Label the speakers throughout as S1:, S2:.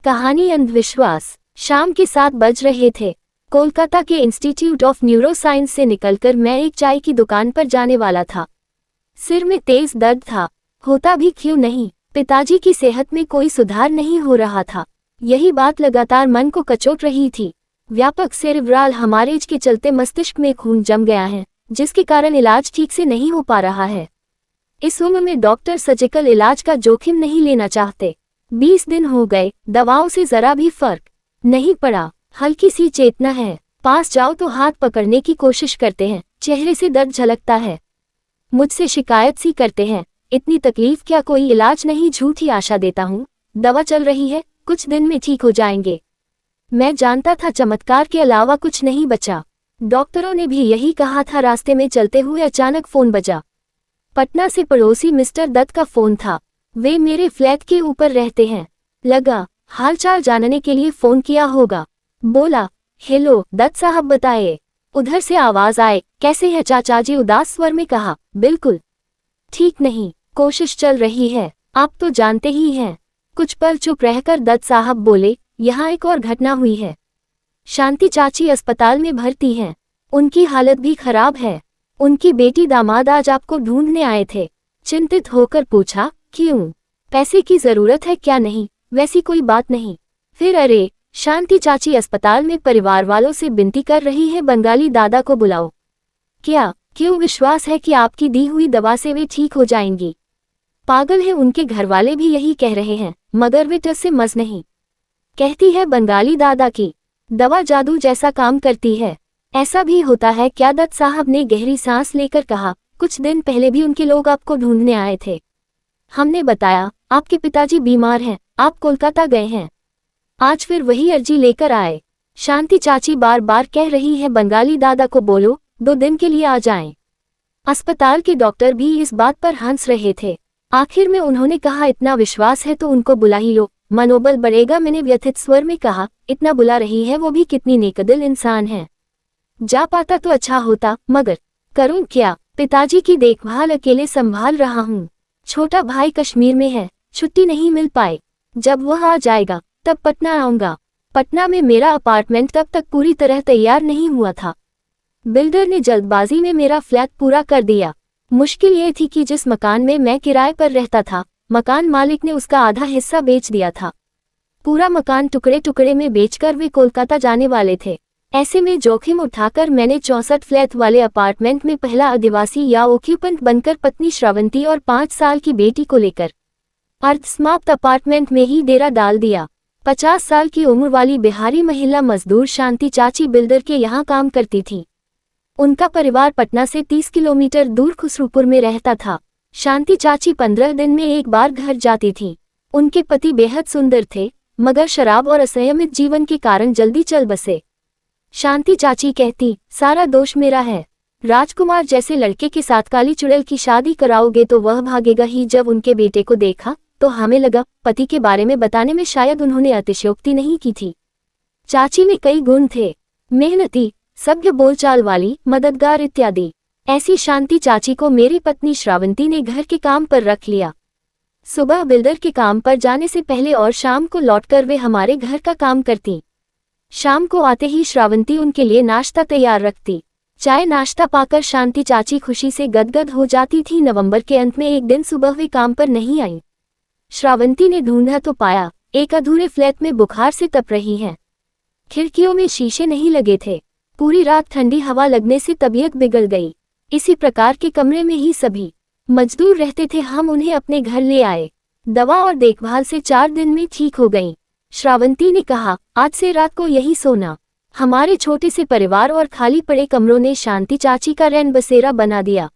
S1: कहानी अंधविश्वास। शाम के 7 बज रहे थे। कोलकाता के इंस्टीट्यूट ऑफ न्यूरोसाइंस से निकलकर मैं एक चाय की दुकान पर जाने वाला था। सिर में तेज दर्द था, होता भी क्यों नहीं, पिताजी की सेहत में कोई सुधार नहीं हो रहा था। यही बात लगातार मन को कचोट रही थी। व्यापक सेरेब्रल हेमरेज के चलते मस्तिष्क में खून जम गया है, जिसके कारण इलाज ठीक से नहीं हो पा रहा है। इस उम्र में डॉक्टर सर्जिकल इलाज का जोखिम नहीं लेना चाहते। 20 दिन हो गए, दवाओं से जरा भी फर्क नहीं पड़ा। हल्की सी चेतना है, पास जाओ तो हाथ पकड़ने की कोशिश करते हैं, चेहरे से दर्द झलकता है, मुझसे शिकायत सी करते हैं, इतनी तकलीफ क्या, कोई इलाज नहीं, झूठी आशा देता हूँ, दवा चल रही है, कुछ दिन में ठीक हो जाएंगे। मैं जानता था चमत्कार के अलावा कुछ नहीं बचा। डॉक्टरों ने भी यही कहा था। रास्ते में चलते हुए अचानक फोन बजा। पटना से पड़ोसी मिस्टर दत्त का फोन था। वे मेरे फ्लैट के ऊपर रहते हैं। लगा हालचाल जानने के लिए फोन किया होगा। बोला, हेलो दत्त साहब, बताइए। उधर से आवाज आए, कैसे है चाचा जी, उदास स्वर में कहा। बिल्कुल ठीक नहीं, कोशिश चल रही है, आप तो जानते ही हैं। कुछ पल चुप रहकर दत्त साहब बोले, यहाँ एक और घटना हुई है। शांति चाची अस्पताल में भर्ती हैं। उनकी हालत भी खराब है। उनकी बेटी दामाद आज आपको ढूंढने आए थे। चिंतित होकर पूछा, क्यों, पैसे की जरूरत है क्या? नहीं, वैसी कोई बात नहीं। फिर अरे, शांति चाची अस्पताल में परिवार वालों से विनती कर रही है, बंगाली दादा को बुलाओ। क्या, क्यों विश्वास है कि आपकी दी हुई दवा से वे ठीक हो जाएंगी? पागल है, उनके घर वाले भी यही कह रहे हैं, मगर वे टस से मस नहीं। कहती है बंगाली दादा की दवा जादू जैसा काम करती है। ऐसा भी होता है क्या? दत्त साहब ने गहरी सांस लेकर कहा, कुछ दिन पहले भी उनके लोग आपको ढूंढने आए थे। हमने बताया, आपके पिताजी बीमार हैं, आप कोलकाता गए हैं। आज फिर वही अर्जी लेकर आए। शांति चाची बार बार कह रही है बंगाली दादा को बोलो 2 दिन के लिए आ जाएं। अस्पताल के डॉक्टर भी इस बात पर हंस रहे थे। आखिर में उन्होंने कहा, इतना विश्वास है तो उनको बुला ही लो, मनोबल बढ़ेगा। मैंने व्यथित स्वर में कहा, इतना बुला रही है, वो भी कितनी नेकदिल इंसान है। जा पाता तो अच्छा होता, मगर करूं क्या? पिताजी की देखभाल अकेले संभाल रहा हूं। छोटा भाई कश्मीर में है, छुट्टी नहीं मिल पाए। जब वह आ जाएगा तब पटना आऊंगा। पटना में मेरा अपार्टमेंट तब तक पूरी तरह तैयार नहीं हुआ था। बिल्डर ने जल्दबाजी में मेरा फ्लैट पूरा कर दिया। मुश्किल ये थी कि जिस मकान में मैं किराए पर रहता था, मकान मालिक ने उसका आधा हिस्सा बेच दिया था। पूरा मकान टुकड़े टुकड़े में बेचकर वे कोलकाता जाने वाले थे। ऐसे में जोखिम उठाकर मैंने 64 फ्लैट वाले अपार्टमेंट में पहला आदिवासी या ऑक्यूपेंट बनकर पत्नी श्रावंती और 5 साल की बेटी को लेकर अर्धसमाप्त अपार्टमेंट में ही डेरा डाल दिया। 50 साल की उम्र वाली बिहारी महिला मजदूर शांति चाची बिल्डर के यहाँ काम करती थी। उनका परिवार पटना से 30 किलोमीटर दूर खुसरूपुर में रहता था। शांति चाची 15 दिन में एक बार घर जाती थी। उनके पति बेहद सुंदर थे, मगर शराब और असंयमित जीवन के कारण जल्दी चल बसे। शांति चाची कहती, सारा दोष मेरा है। राजकुमार जैसे लड़के के साथ काली चुड़ैल की शादी कराओगे तो वह भागेगा ही। जब उनके बेटे को देखा तो हमें लगा पति के बारे में बताने में शायद उन्होंने अतिशयोक्ति नहीं की थी। चाची में कई गुण थे, मेहनती, सभ्य बोलचाल वाली, मददगार इत्यादि। ऐसी शांति चाची को मेरी पत्नी श्रावंती ने घर के काम पर रख लिया। सुबह बिल्डर के काम पर जाने से पहले और शाम को लौटकर वे हमारे घर का काम करती। शाम को आते ही श्रावंती उनके लिए नाश्ता तैयार रखती। चाय नाश्ता पाकर शांति चाची खुशी से गदगद हो जाती थी। नवंबर के अंत में एक दिन सुबह वे काम पर नहीं आई। श्रावंती ने ढूंढा तो पाया, एक अधूरे फ्लैट में बुखार से तप रही हैं। खिड़कियों में शीशे नहीं लगे थे। पूरी रात ठंडी हवा लगने से तबीयत बिगड़ गई। इसी प्रकार के कमरे में ही सभी मजदूर रहते थे। हम उन्हें अपने घर ले आए। दवा और देखभाल से 4 दिन में ठीक हो गईं। श्रावंती ने कहा, आज से रात को यही सोना। हमारे छोटे से परिवार और खाली पड़े कमरों ने शांति चाची का रैन बसेरा बना दिया।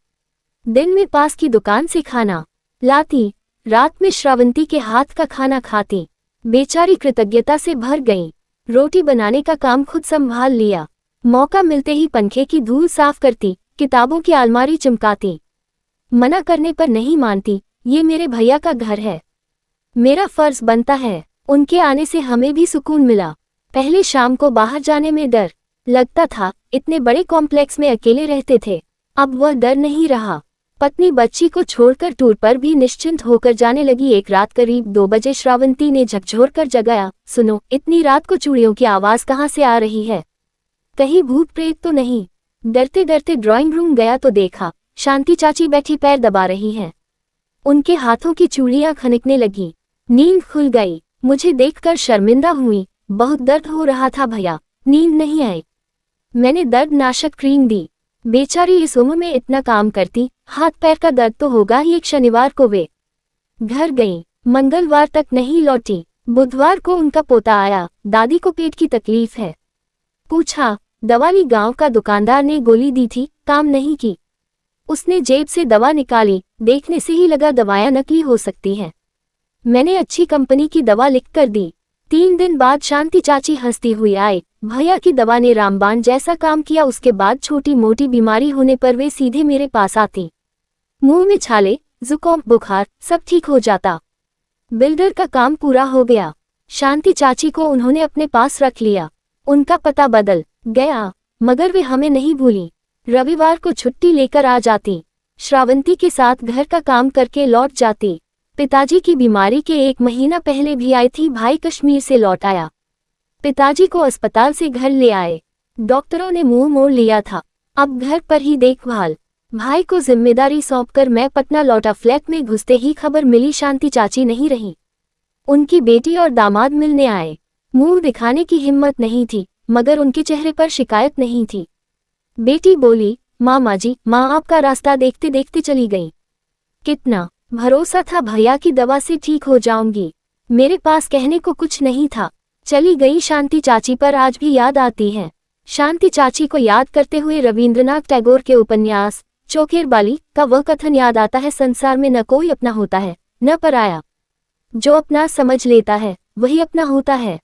S1: दिन में पास की दुकान से खाना लाती, रात में श्रावंती के हाथ का खाना खाती। बेचारी कृतज्ञता से भर गईं। रोटी बनाने का काम खुद संभाल लिया। मौका मिलते ही पंखे की धूल साफ करती, किताबों की अलमारी चमकाती। मना करने पर नहीं मानती, ये मेरे भैया का घर है, मेरा फर्ज बनता है। उनके आने से हमें भी सुकून मिला। पहले शाम को बाहर जाने में डर लगता था, इतने बड़े कॉम्प्लेक्स में अकेले रहते थे। अब वह डर नहीं रहा। पत्नी बच्ची को छोड़कर टूर पर भी निश्चिंत होकर जाने लगी। एक रात करीब 2 बजे श्रावंती ने झकझोर कर जगाया। सुनो, इतनी रात को चूड़ियों की आवाज कहाँ से आ रही है? कहीं भूत प्रेत तो नहीं? डरते डरते ड्राइंग रूम गया तो देखा शांति चाची बैठी पैर दबा रही हैं। उनके हाथों की चूड़ियां खनकने लगी। नींद खुल गई। मुझे देखकर शर्मिंदा हुई। बहुत दर्द हो रहा था भैया, नींद नहीं आई। मैंने दर्द नाशक क्रीम दी। बेचारी इस उम्र में इतना काम करती, हाथ पैर का दर्द तो होगा ही। एक शनिवार को वे घर गईं, मंगलवार तक नहीं लौटी। बुधवार को उनका पोता आया। दादी को पेट की तकलीफ है। पूछा, दवा ली? गांव का दुकानदार ने गोली दी थी, काम नहीं की। उसने जेब से दवा निकाली। देखने से ही लगा दवाएं नकली हो सकती हैं। मैंने अच्छी कंपनी की दवा लिख कर दी। 3 दिन बाद शांति चाची हंसती हुई आए। भैया की दवा ने रामबाण जैसा काम किया। उसके बाद छोटी मोटी बीमारी होने पर वे सीधे मेरे पास आती। मुंह में छाले, जुकाम, बुखार सब ठीक हो जाता। बिल्डर का काम पूरा हो गया। शांति चाची को उन्होंने अपने पास रख लिया। उनका पता बदल गया, मगर वे हमें नहीं भूली। रविवार को छुट्टी लेकर आ जाती। श्रावंती के साथ घर का काम करके लौट जाती। पिताजी की बीमारी के 1 महीना पहले भी आई थी। भाई कश्मीर से लौट आया। पिताजी को अस्पताल से घर ले आए। डॉक्टरों ने मुंह मोड़ लिया था। अब घर पर ही देखभाल। भाई को जिम्मेदारी सौंपकर मैं पटना लौटा। फ्लैट में घुसते ही खबर मिली शांति चाची नहीं रही। उनकी बेटी और दामाद मिलने आए। मुंह दिखाने की हिम्मत नहीं थी, मगर उनके चेहरे पर शिकायत नहीं थी। बेटी बोली, मामा जी, माँ आपका रास्ता देखते देखते चली गई। कितना भरोसा था भैया की दवा से ठीक हो जाऊंगी। मेरे पास कहने को कुछ नहीं था। चली गई। शांति चाची पर आज भी याद आती है। शांति चाची को याद करते हुए रविंद्रनाथ टैगोर के उपन्यास चोखेरबाली का वह कथन याद आता है, संसार में न कोई अपना होता है न पराया। जो अपना समझ लेता है वही अपना होता है।